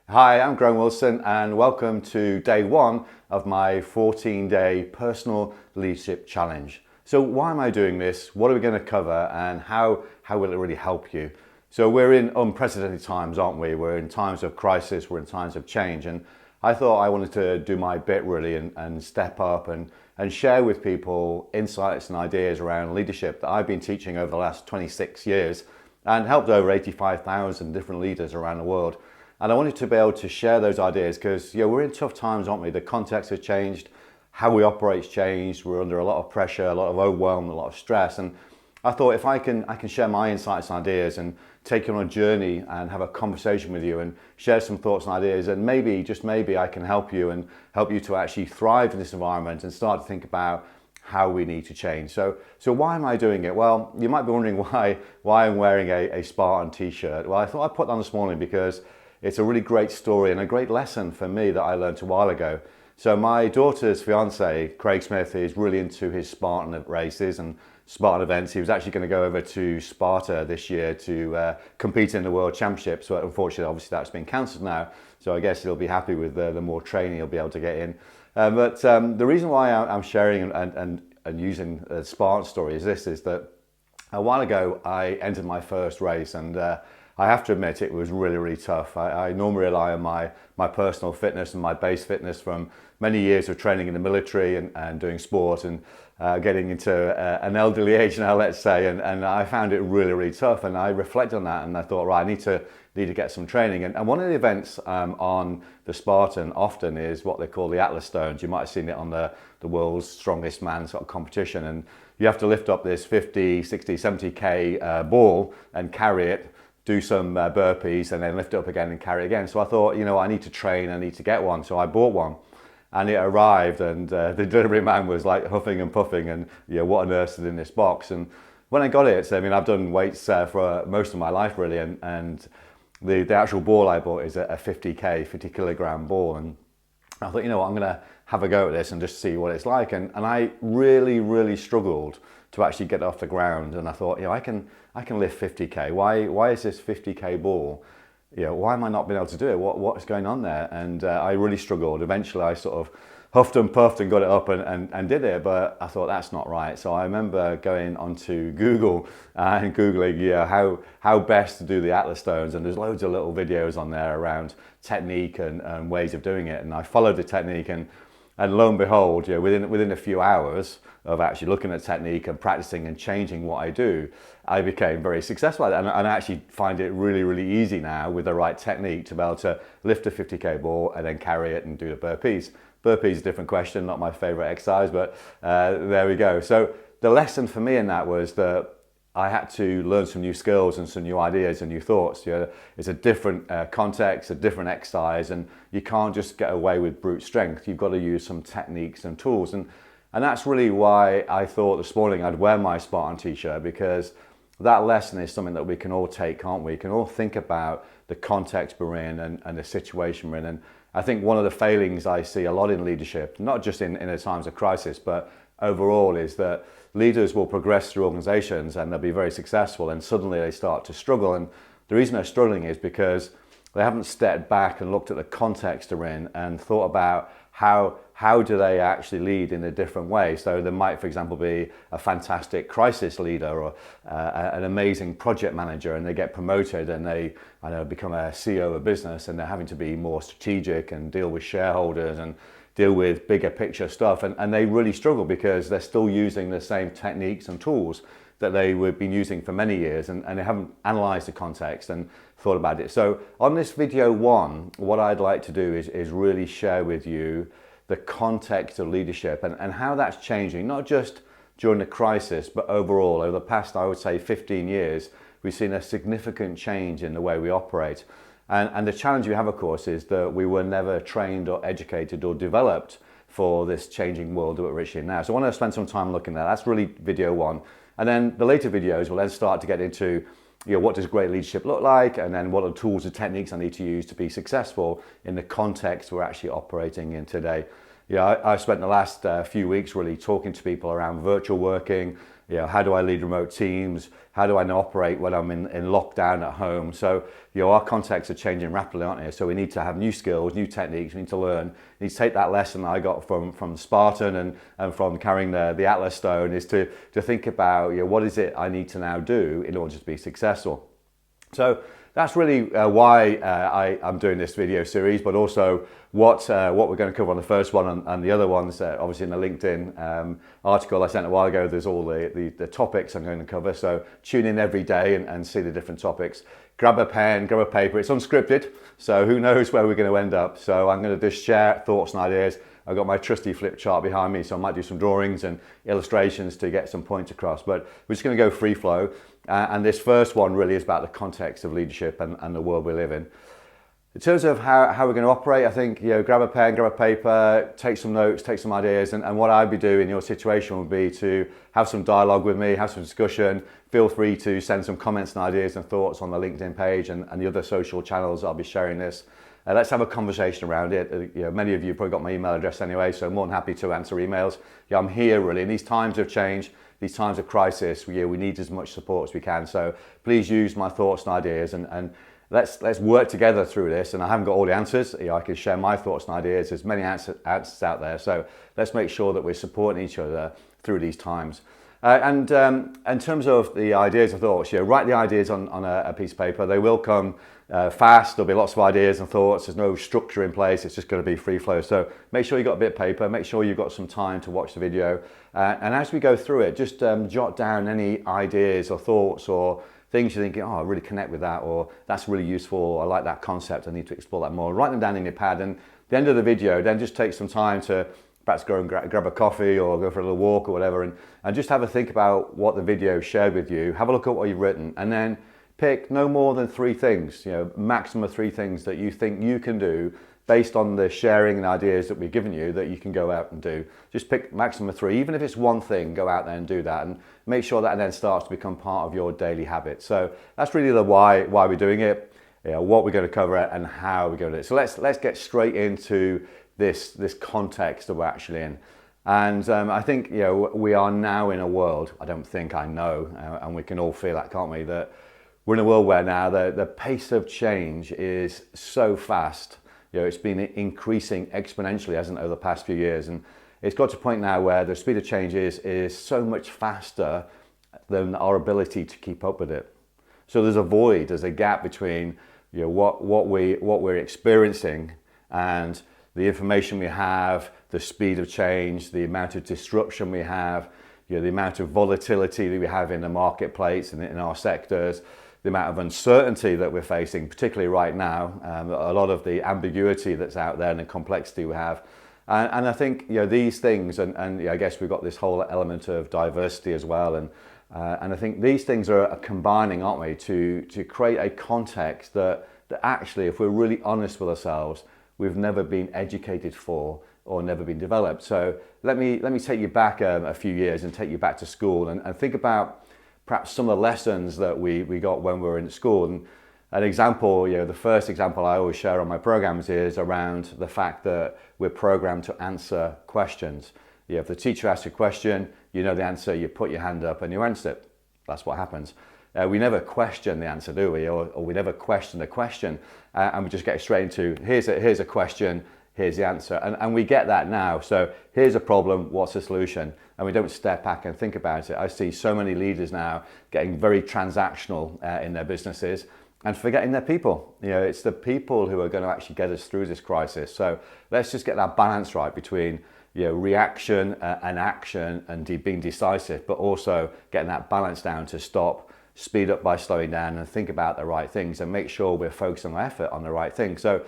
Hi, I'm Graham Wilson and welcome to day one of my 14-day personal leadership challenge. So why am I doing this? What are we going to cover and how will it really help you? So we're in unprecedented times, aren't we? We're in times of crisis, we're in times of change, and I thought I wanted to do my bit really and step up and share with people insights and ideas around leadership that I've been teaching over the last 26 years and helped over 85,000 different leaders around the world. And I wanted to be able to share those ideas because we're in tough times, aren't we? The context has changed, how we operate's changed, we're under a lot of pressure, a lot of overwhelm, a lot of stress. And I thought if I can share my insights and ideas and take you on a journey and have a conversation with you and share some thoughts and ideas, and maybe, just maybe, I can help you and help you to actually thrive in this environment and start to think about how we need to change. So why am I doing it? Well, you might be wondering why I'm wearing a Spartan t-shirt. Well, I thought I'd put that on this morning because it's a really great story and a great lesson for me that I learned a while ago. So my daughter's fiance, Craig Smith, is really into his Spartan races and Spartan events. He was actually going to go over to Sparta this year to compete in the World Championships, but unfortunately, obviously, that's been cancelled now. So I guess he'll be happy with the more training he'll be able to get in. But the reason why I'm sharing and using the Spartan story is that a while ago I entered my first race, and I have to admit it was really, really tough. I normally rely on my personal fitness and my base fitness from many years of training in the military and doing sport and getting into an elderly age now, let's say, and I found it really, really tough. And I reflected on that and I thought, right, I need to get some training. And one of the events on the Spartan often is what they call the Atlas Stones. You might have seen it on the world's strongest man sort of competition. And you have to lift up this 50, 60, 70K ball and carry it, do some burpees and then lift it up again and carry it again. So I thought, I need to train, I need to get one. So I bought one and it arrived and the delivery man was like huffing and puffing and what on earth is in this box? And when I got it, I've done weights for most of my life really, and the actual ball I bought is a 50 kilogram ball. And I thought, I'm going to have a go at this and just see what it's like. And I really, really struggled to actually get it off the ground. And I thought, I can lift 50K. Why is this 50K ball? Why am I not being able to do it? What's going on there? And I really struggled. Eventually I sort of huffed and puffed and got it up and did it, but I thought that's not right. So I remember going onto Google and Googling how best to do the Atlas Stones, and there's loads of little videos on there around technique and ways of doing it. And I followed the technique and lo and behold, within a few hours of actually looking at technique and practicing and changing what I do, I became very successful at it. And I actually find it really, really easy now with the right technique to be able to lift a 50K ball and then carry it and do the burpees. Burpees is a different question, not my favorite exercise, but there we go. So the lesson for me in that was that I had to learn some new skills and some new ideas and new thoughts. It's a different context, a different exercise, and you can't just get away with brute strength. You've got to use some techniques and tools. And that's really why I thought this morning I'd wear my Spartan t-shirt, because that lesson is something that we can all take, can't we? We can all think about the context we're in and the situation we're in. And I think one of the failings I see a lot in leadership, not just in the times of crisis, but overall, is that leaders will progress through organizations and they'll be very successful, and suddenly they start to struggle. And the reason they're struggling is because they haven't stepped back and looked at the context they're in and thought about how do they actually lead in a different way. So there might, for example, be a fantastic crisis leader or an amazing project manager, and they get promoted and they become a CEO of a business, and they're having to be more strategic and deal with shareholders and deal with bigger picture stuff, and they really struggle because they're still using the same techniques and tools that they have been using for many years, and they haven't analysed the context and thought about it. So on this video one, what I'd like to do is really share with you the context of leadership and how that's changing, not just during the crisis, but overall. Over the past, I would say, 15 years, we've seen a significant change in the way we operate. And the challenge we have, of course, is that we were never trained or educated or developed for this changing world that we're in now. So I want to spend some time looking at that. That's really video one. And then the later videos will then start to get into what does great leadership look like, and then what are the tools and techniques I need to use to be successful in the context we're actually operating in today. I've spent the last few weeks really talking to people around virtual working, how do I lead remote teams? How do I operate when I'm in lockdown at home? So, our contexts are changing rapidly, aren't they? So we need to have new skills, new techniques, we need to learn. We need to take that lesson that I got from Spartan and from carrying the Atlas stone, is to think about, what is it I need to now do in order to be successful. So that's really why I'm doing this video series, but also what we're going to cover on the first one and the other ones. Obviously in the LinkedIn article I sent a while ago, there's all the topics I'm going to cover. So tune in every day and see the different topics. Grab a pen, grab a paper. It's unscripted, so who knows where we're going to end up. So I'm going to just share thoughts and ideas. I've got my trusty flip chart behind me, so I might do some drawings and illustrations to get some points across, but we're just going to go free flow. And this first one really is about the context of leadership and the world we live in. In terms of how we're going to operate, I think, grab a pen, grab a paper, take some notes, take some ideas, and what I'd be doing in your situation would be to have some dialogue with me, have some discussion. Feel free to send some comments and ideas and thoughts on the LinkedIn page and the other social channels I'll be sharing this. Let's have a conversation around it. Many of you probably got my email address anyway, so I'm more than happy to answer emails. I'm here really, and these times have changed. These times of crisis, we need as much support as we can. So please use my thoughts and ideas, and let's work together through this. And I haven't got all the answers. I can share my thoughts and ideas. There's many answers out there. So let's make sure that we're supporting each other through these times. And in terms of the ideas and thoughts, write the ideas on a piece of paper. They will come fast. There'll be lots of ideas and thoughts. There's no structure in place. It's just going to be free flow. So make sure you've got a bit of paper. Make sure you've got some time to watch the video. And as we go through it, just jot down any ideas or thoughts or things you're thinking, I really connect with that, or that's really useful, or I like that concept, I need to explore that more. Write them down in your pad, and at the end of the video, then just take some time to perhaps go and grab a coffee or go for a little walk or whatever, and just have a think about what the video shared with you. Have a look at what you've written, and then pick no more than 3 things, maximum of 3 things that you think you can do based on the sharing and ideas that we've given you that you can go out and do. Just pick maximum of 3, even if it's one thing, go out there and do that, and make sure that then starts to become part of your daily habit. So that's really the why we're doing it, what we're going to cover and how we're going to do it. So let's get straight into this context that we're actually in. And I think we are now in a world, I know, and we can all feel that, can't we, that we're in a world where now the pace of change is so fast. It's been increasing exponentially, hasn't it, over the past few years, and it's got to a point now where the speed of change is so much faster than our ability to keep up with it. So there's a void, there's a gap between what we're experiencing and the information we have, the speed of change, the amount of disruption we have, the amount of volatility that we have in the marketplace and in our sectors, the amount of uncertainty that we're facing, particularly right now, a lot of the ambiguity that's out there and the complexity we have. And I think these things, and I guess we've got this whole element of diversity as well, and I think these things are combining, aren't we, to create a context that actually, if we're really honest with ourselves, we've never been educated for or never been developed. So let me take you back a few years and take you back to school and think about perhaps some of the lessons that we got when we were in school. And an example, the first example I always share on my programs is around the fact that we're programmed to answer questions. If the teacher asks a question, you know the answer, you put your hand up and you answer it. That's what happens. We never question the answer, do we? Or we never question the question, and we just get straight into, here's a question, here's the answer. And we get that now. So here's a problem, what's the solution? And we don't step back and think about it. I see so many leaders now getting very transactional in their businesses and forgetting their people. It's the people who are going to actually get us through this crisis. So let's just get that balance right between reaction and action and being decisive, but also getting that balance down to stop, speed up by slowing down and think about the right things and make sure we're focusing our effort on the right thing. So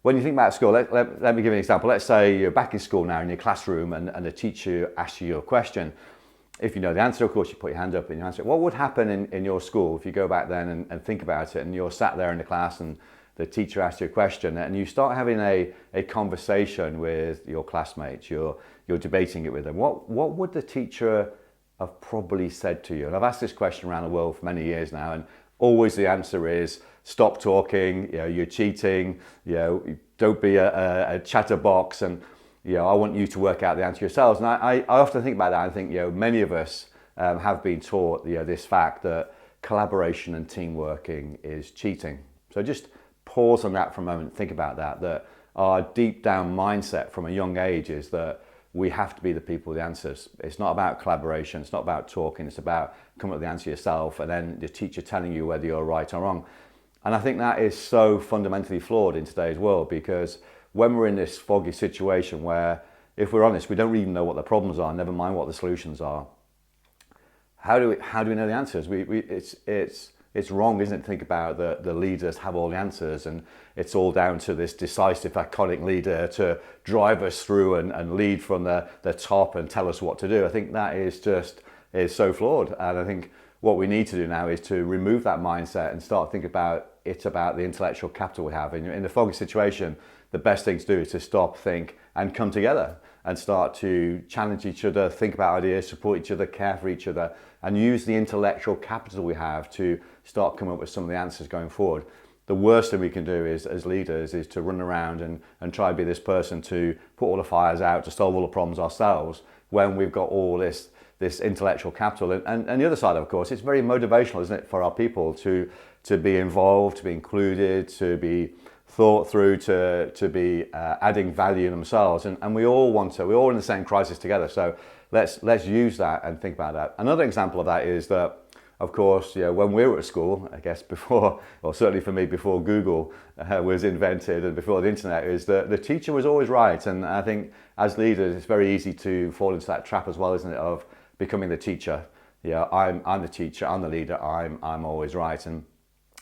when you think about school, let me give you an example. Let's say you're back in school now in your classroom and the teacher asks you a question. If you know the answer, of course, you put your hand up and you answer it. What would happen in your school if you go back then and think about it and you're sat there in the class and the teacher asks you a question and you start having a conversation with your classmates, you're debating it with them. What would the teacher have probably said to you? And I've asked this question around the world for many years now, and always the answer is, stop talking, you're cheating, don't be a chatterbox, and I want you to work out the answer yourselves. And I often think about that and think, many of us have been taught this fact that collaboration and team working is cheating. So just pause on that for a moment and think about that our deep down mindset from a young age is that we have to be the people with the answers. It's not about collaboration, it's not about talking, it's about coming up with the answer yourself and then the teacher telling you whether you're right or wrong. And I think that is so fundamentally flawed in today's world, because when we're in this foggy situation where, if we're honest, we don't even know what the problems are, never mind what the solutions are, how do we know the answers? It's wrong, isn't it, to think about the leaders have all the answers and it's all down to this decisive, iconic leader to drive us through and lead from the top and tell us what to do. I think that is so flawed. And I think what we need to do now is to remove that mindset and start thinking about the intellectual capital we have. In the foggy situation, the best thing to do is to stop, think, and come together and start to challenge each other, think about ideas, support each other, care for each other, and use the intellectual capital we have to start coming up with some of the answers going forward. The worst thing we can do is, as leaders, is to run around and try to be this person to put all the fires out, to solve all the problems ourselves, when we've got all this intellectual capital. And the other side, of course, it's very motivational, isn't it, for our people to be involved, to be included, to be thought through, to be adding value themselves. And we're all in the same crisis together. So let's use that and think about that. Another example of that is that, of course, when we were at school, I guess before, or certainly for me, before Google was invented and before the internet, is that the teacher was always right. And I think as leaders, it's very easy to fall into that trap as well, isn't it, of becoming the teacher. I'm the teacher, I'm the leader, I'm always right. And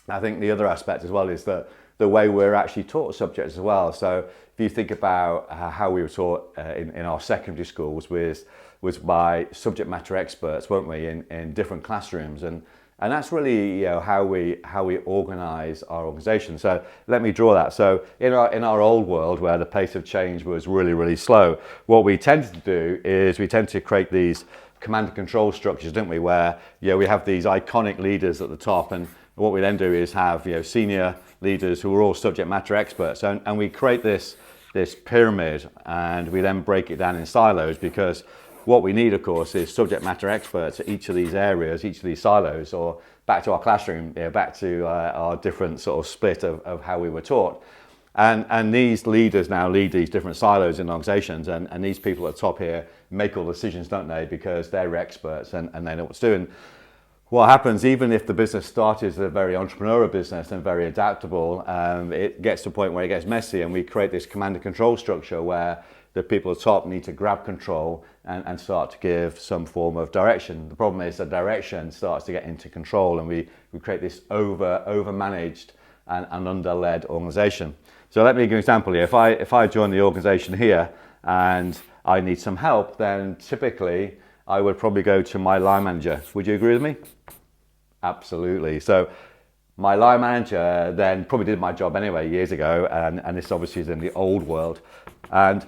I think the other aspect as well is that the way we're actually taught subjects as well. So if you think about how we were taught in our secondary schools was by subject matter experts, weren't we, in different classrooms, and that's really how we organise our organisation. So let me draw that. So in our old world, where the pace of change was really, really slow, what we tended to do is we tend to create these command and control structures, don't we, where we have these iconic leaders at the top, and what we then do is have senior leaders who are all subject matter experts, and we create this pyramid, and we then break it down in silos, because what we need, of course, is subject matter experts at each of these areas, each of these silos, or back to our classroom, back to our different sort of split of how we were taught. And these leaders now lead these different silos in organizations, and these people at the top here make all the decisions, don't they, because they're experts and they know what to do. And what happens, even if the business started as a very entrepreneurial business and very adaptable, it gets to a point where it gets messy, and we create this command and control structure where the people at the top need to grab control and start to give some form of direction. The problem is that direction starts to get into control, and we create this over-managed and under-led organization. So let me give you an example here. If I join the organization here and I need some help, then typically I would probably go to my line manager. Would you agree with me? Absolutely. So my line manager then probably did my job anyway years ago, and this obviously is in the old world. And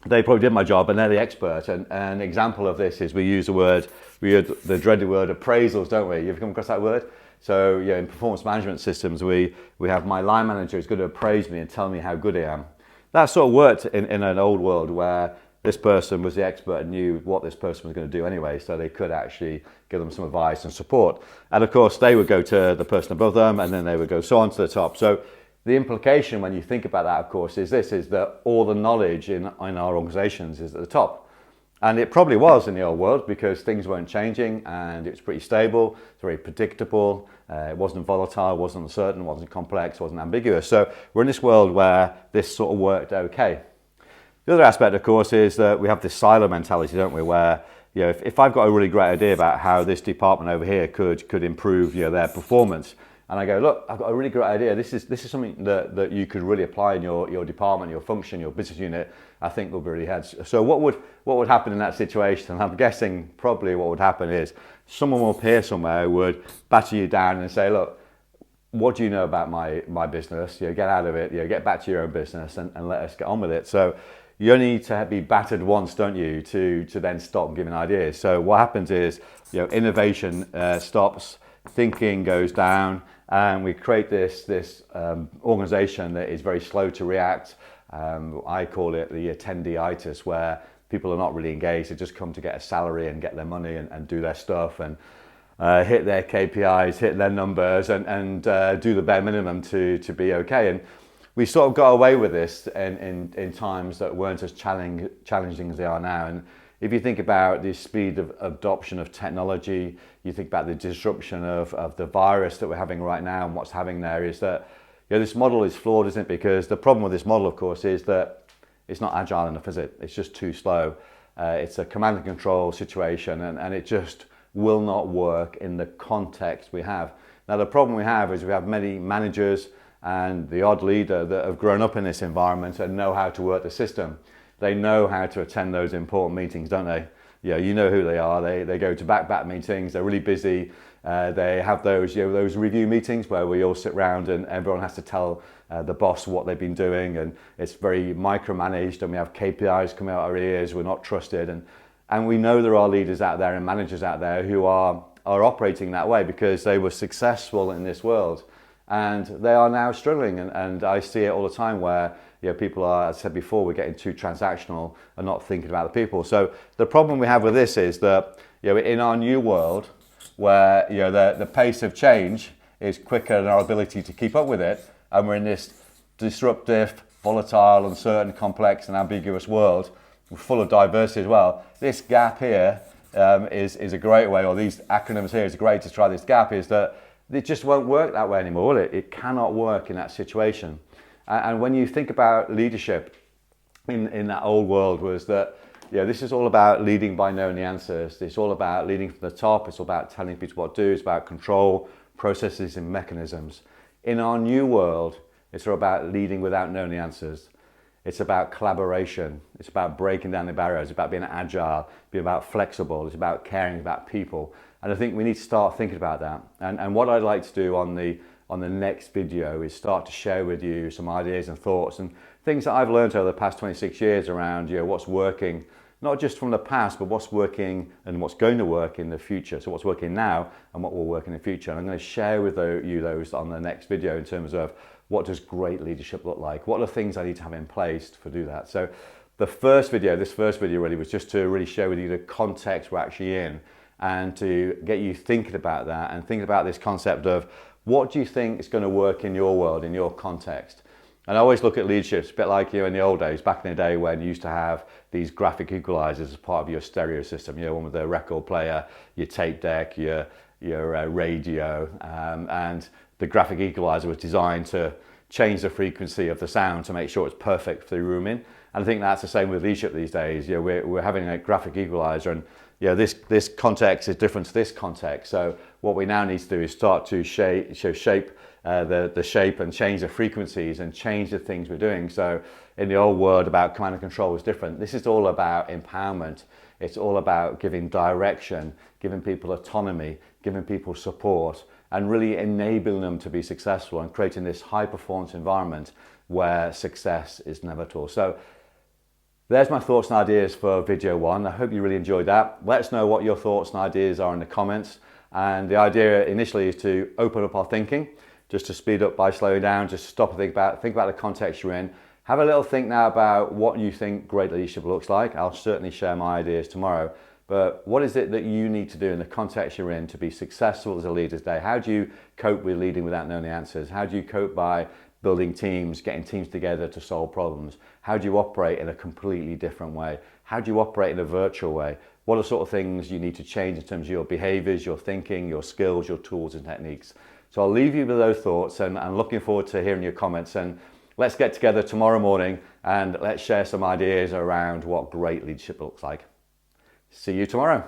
they probably did my job, and they're the expert. And an example of this is we use the dreaded word appraisals, don't we? You've come across that word? So in performance management systems, we have my line manager who's going to appraise me and tell me how good I am. That sort of worked in an old world where this person was the expert and knew what this person was going to do anyway, so they could actually give them some advice and support. And of course, they would go to the person above them, and then they would go so on to the top. So the implication when you think about that, of course, is that all the knowledge in our organizations is at the top. And it probably was in the old world, because things weren't changing and it was pretty stable, it's very predictable, it wasn't volatile, wasn't uncertain, wasn't complex, wasn't ambiguous. So we're in this world where this sort of worked okay. The other aspect, of course, is that we have this silo mentality, don't we, where if I've got a really great idea about how this department over here could improve their performance, and I go, look, I've got a really great idea. This is something that you could really apply in your department, your function, your business unit. I think will be really heads. So what would happen in that situation? And I'm guessing probably what would happen is someone will appear somewhere who would batter you down and say, look, what do you know about my business? Get out of it. Get back to your own business and let us get on with it. So you only need to be battered once, don't you, to then stop giving ideas. So what happens is innovation stops, thinking goes down, and we create this organization that is very slow to react. I call it the attendee-itis, where people are not really engaged. They just come to get a salary and get their money and do their stuff and hit their KPIs, hit their numbers, and do the bare minimum to be okay. And we sort of got away with this in times that weren't as challenging as they are now. And if you think about the speed of adoption of technology, you think about the disruption of the virus that we're having right now, and what's happening there is that this model is flawed, isn't it? Because the problem with this model, of course, is that it's not agile enough, is it? It's just too slow. It's a command and control situation, and it just will not work in the context we have. Now, the problem we have is we have many managers and the odd leader that have grown up in this environment and know how to work the system. They know how to attend those important meetings, don't they? You know who they are. They go to back meetings. They're really busy. They have those review meetings where we all sit around and everyone has to tell the boss what they've been doing, and it's very micromanaged, and we have KPIs coming out our ears. We're not trusted, and we know there are leaders out there and managers out there who are operating that way because they were successful in this world, and they are now struggling. And I see it all the time where people are, as I said before, we're getting too transactional and not thinking about the people. So the problem we have with this is that in our new world, where the pace of change is quicker than our ability to keep up with it, and we're in this disruptive, volatile, uncertain, complex, and ambiguous world, full of diversity as well. This gap here is a great way, or these acronyms here is a great to try this gap, is that it just won't work that way anymore, will it? It cannot work in that situation. And when you think about leadership in that old world, was that this is all about leading by knowing the answers. It's all about leading from the top. It's all about telling people what to do. It's about control, processes, and mechanisms. In our new world, it's all about leading without knowing the answers. It's about collaboration. It's about breaking down the barriers. It's about being agile, being about flexible. It's about caring about people. And I think we need to start thinking about that. And what I'd like to do on the next video is start to share with you some ideas and thoughts and things that I've learned over the past 26 years around what's working, not just from the past, but what's working and what's going to work in the future. So what's working now and what will work in the future. And I'm going to share with you those on the next video in terms of what does great leadership look like? What are the things I need to have in place to do that? So this first video really was just to really share with you the context we're actually in and to get you thinking about that and thinking about this concept of what do you think is going to work in your world, in your context? And I always look at leadership, it's a bit like in the old days, back in the day when you used to have these graphic equalizers as part of your stereo system, one with the record player, your tape deck, your radio, and the graphic equalizer was designed to change the frequency of the sound to make sure it's perfect for the room in. And I think that's the same with leadership these days. We're having a graphic equalizer, and this context is different to this context. So what we now need to do is start to shape the shape and change the frequencies and change the things we're doing. So in the old world about command and control was different. This is all about empowerment. It's all about giving direction, giving people autonomy, giving people support, and really enabling them to be successful and creating this high performance environment where success is inevitable. So there's my thoughts and ideas for video one. I hope you really enjoyed that. Let us know what your thoughts and ideas are in the comments. And the idea initially is to open up our thinking, just to speed up by slowing down, just stop and think about the context you're in. Have a little think now about what you think great leadership looks like. I'll certainly share my ideas tomorrow. But what is it that you need to do in the context you're in to be successful as a leader today? How do you cope with leading without knowing the answers? How do you cope by building teams, getting teams together to solve problems? How do you operate in a completely different way? How do you operate in a virtual way? What are sort of things you need to change in terms of your behaviors, your thinking, your skills, your tools and techniques? So I'll leave you with those thoughts, and I'm looking forward to hearing your comments. And let's get together tomorrow morning and let's share some ideas around what great leadership looks like. See you tomorrow.